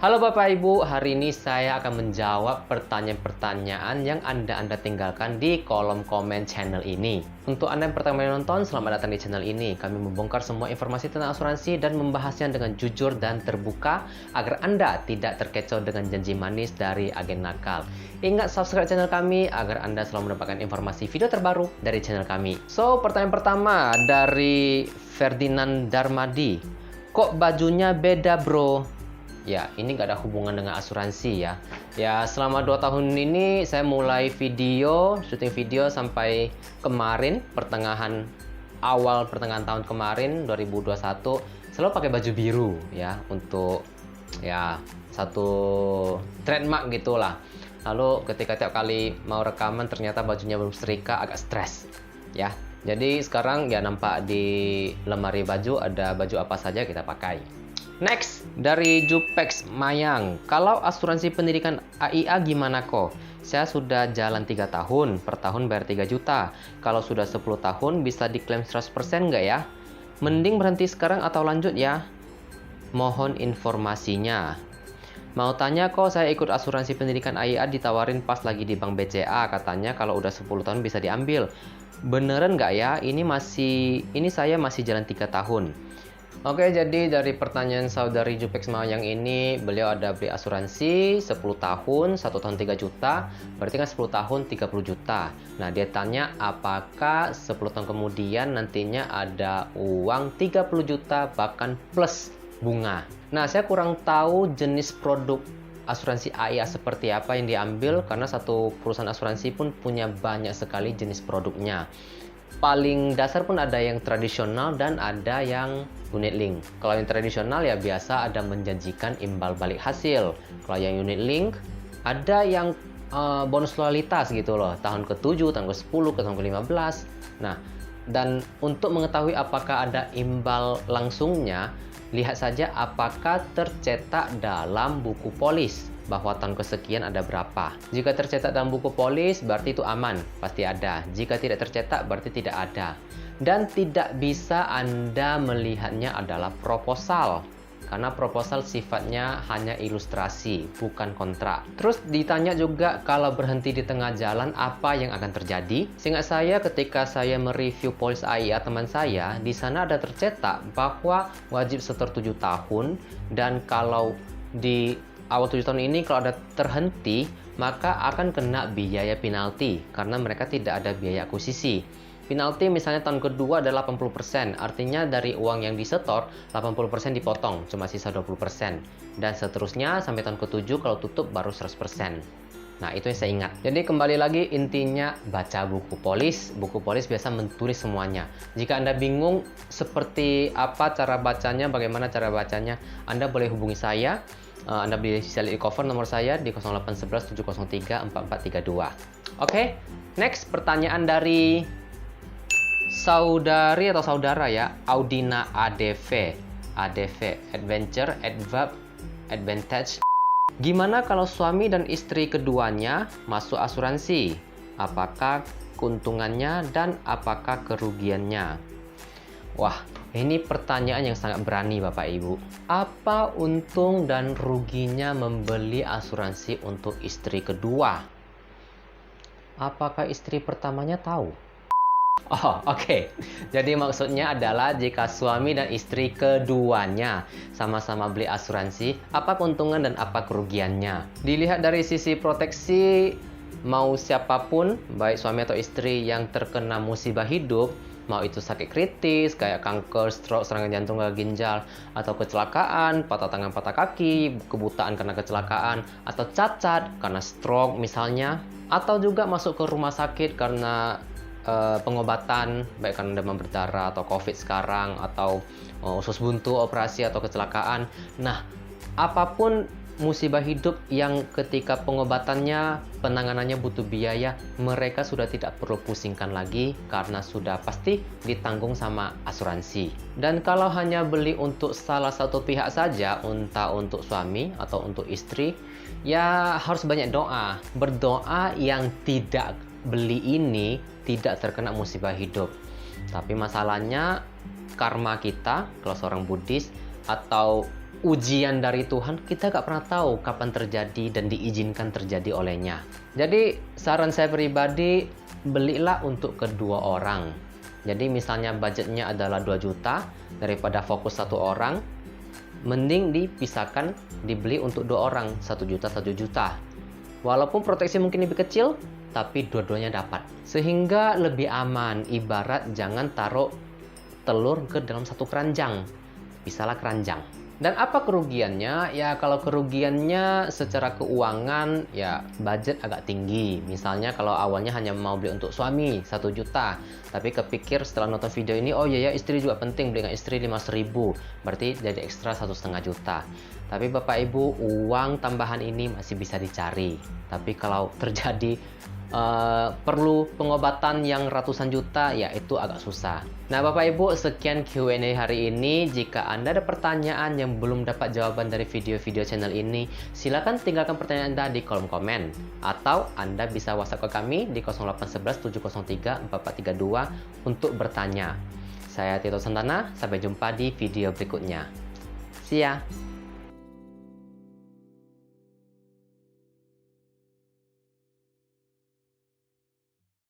Halo Bapak Ibu, hari ini saya akan menjawab pertanyaan-pertanyaan yang Anda tinggalkan di kolom komen channel ini. Untuk Anda yang pertama kali nonton, selamat datang di channel ini. Kami membongkar semua informasi tentang asuransi dan membahasnya dengan jujur dan terbuka agar Anda tidak terkecoh dengan janji manis dari agen nakal. Ingat subscribe channel kami agar Anda selalu mendapatkan informasi video terbaru dari channel kami. So, pertanyaan pertama dari Ferdinand Darmadi. Kok bajunya beda bro? Ya, ini nggak ada hubungan dengan asuransi ya. Ya, selama 2 tahun ini saya mulai syuting video sampai kemarin, awal pertengahan tahun kemarin, 2021, selalu pakai baju biru ya, untuk ya satu trademark gitulah. Lalu ketika tiap kali mau rekaman ternyata bajunya belum setrika, agak stres ya. Jadi sekarang ya nampak di lemari baju ada baju apa saja kita pakai. Next, dari Jupex Mayang. Kalau asuransi pendidikan AIA gimana kok? Saya sudah jalan 3 tahun, per tahun bayar 3 juta. Kalau sudah 10 tahun bisa diklaim 100% nggak ya? Mending berhenti sekarang atau lanjut ya? Mohon informasinya. Mau tanya kok, saya ikut asuransi pendidikan AIA ditawarin pas lagi di Bank BCA. Katanya kalau udah 10 tahun bisa diambil. Beneran nggak ya? Ini saya masih jalan 3 tahun. Oke, jadi dari pertanyaan saudari Jupex Mayang ini, beliau ada beli asuransi 10 tahun, 1 tahun 3 juta, berarti kan 10 tahun 30 juta. Nah, dia tanya apakah 10 tahun kemudian nantinya ada uang 30 juta bahkan plus bunga. Nah, saya kurang tahu jenis produk asuransi AIA seperti apa yang diambil, karena satu perusahaan asuransi pun punya banyak sekali jenis produknya. Paling dasar pun ada yang tradisional dan ada yang unit link. Kalau yang tradisional ya biasa ada menjanjikan imbal balik hasil. Kalau yang unit link ada yang bonus loyalitas gitu loh, tahun ke-7, tahun ke-10, ke tahun ke-15. Nah, dan untuk mengetahui apakah ada imbal langsungnya, lihat saja apakah tercetak dalam buku polis bahwa tahun kesekian ada berapa. Jika tercetak dalam buku polis berarti itu aman, pasti ada. Jika tidak tercetak berarti tidak ada. Dan tidak bisa Anda melihatnya adalah proposal, karena proposal sifatnya hanya ilustrasi, bukan kontrak. Terus ditanya juga kalau berhenti di tengah jalan apa yang akan terjadi. Seingat saya ketika saya mereview polis AIA teman saya, di sana ada tercetak bahwa wajib setor 7 tahun, dan kalau di awal 7 tahun ini kalau ada terhenti, maka akan kena biaya penalti karena mereka tidak ada biaya akuisisi. Penalti misalnya tahun kedua adalah 80%, artinya dari uang yang disetor 80% dipotong, cuma sisa 20%. Dan seterusnya sampai tahun ke-7 kalau tutup baru 100%. Nah, itu yang saya ingat. Jadi kembali lagi intinya baca buku polis. Buku polis biasa menulis semuanya. Jika Anda bingung seperti apa cara bacanya, bagaimana cara bacanya, Anda boleh hubungi saya. Anda bisa lihat di cover nomor saya di 0811 703 4432. Oke, next pertanyaan dari saudari atau saudara ya, Audina ADV Adventure Advantage. Gimana kalau suami dan istri keduanya masuk asuransi? Apakah keuntungannya dan apakah kerugiannya? Wah, ini pertanyaan yang sangat berani Bapak Ibu. Apa untung dan ruginya membeli asuransi untuk istri kedua? Apakah istri pertamanya tahu? Oh, oke. Jadi maksudnya adalah jika suami dan istri keduanya sama-sama beli asuransi, apa keuntungan dan apa kerugiannya? Dilihat dari sisi proteksi, mau siapapun, baik suami atau istri yang terkena musibah hidup, mau itu sakit kritis kayak kanker, stroke, serangan jantung, gagal ginjal, atau kecelakaan, patah tangan, patah kaki, kebutaan karena kecelakaan, atau cacat karena stroke misalnya, atau juga masuk ke rumah sakit karena pengobatan, baik karena demam berdarah atau COVID sekarang, atau usus buntu, operasi atau kecelakaan. Nah, apapun musibah hidup yang ketika pengobatannya, penanganannya butuh biaya, mereka sudah tidak perlu pusingkan lagi karena sudah pasti ditanggung sama asuransi. Dan kalau hanya beli untuk salah satu pihak saja, entah untuk suami atau untuk istri, ya harus banyak doa. Berdoa yang tidak beli ini tidak terkena musibah hidup. Tapi masalahnya karma kita, kalau seorang Buddhis, atau ujian dari Tuhan, kita gak pernah tahu kapan terjadi dan diizinkan terjadi olehnya. Jadi saran saya pribadi, belilah untuk kedua orang. Jadi misalnya budgetnya adalah 2 juta, daripada fokus 1 orang, mending dipisahkan, dibeli untuk 2 orang, 1 juta 1 juta. Walaupun proteksi mungkin lebih kecil, tapi dua-duanya dapat. Sehingga lebih aman, ibarat jangan taruh telur ke dalam satu keranjang. Pisahlah keranjang. Dan apa kerugiannya? Ya kalau kerugiannya secara keuangan, ya budget agak tinggi. Misalnya kalau awalnya hanya mau beli untuk suami 1 juta, tapi kepikir setelah nonton video ini, oh iya ya istri juga penting, beli dengan istri 5.000, berarti jadi ekstra 1,5 juta. Tapi Bapak Ibu, uang tambahan ini masih bisa dicari. Tapi kalau terjadi perlu pengobatan yang ratusan juta, ya itu agak susah. Nah Bapak Ibu, sekian Q&A hari ini. Jika Anda ada pertanyaan yang belum dapat jawaban dari video-video channel ini, silakan tinggalkan pertanyaan Anda di kolom komen. Atau Anda bisa WhatsApp ke kami di 0811 703 4432 untuk bertanya. Saya Tito Santana, sampai jumpa di video berikutnya. See ya!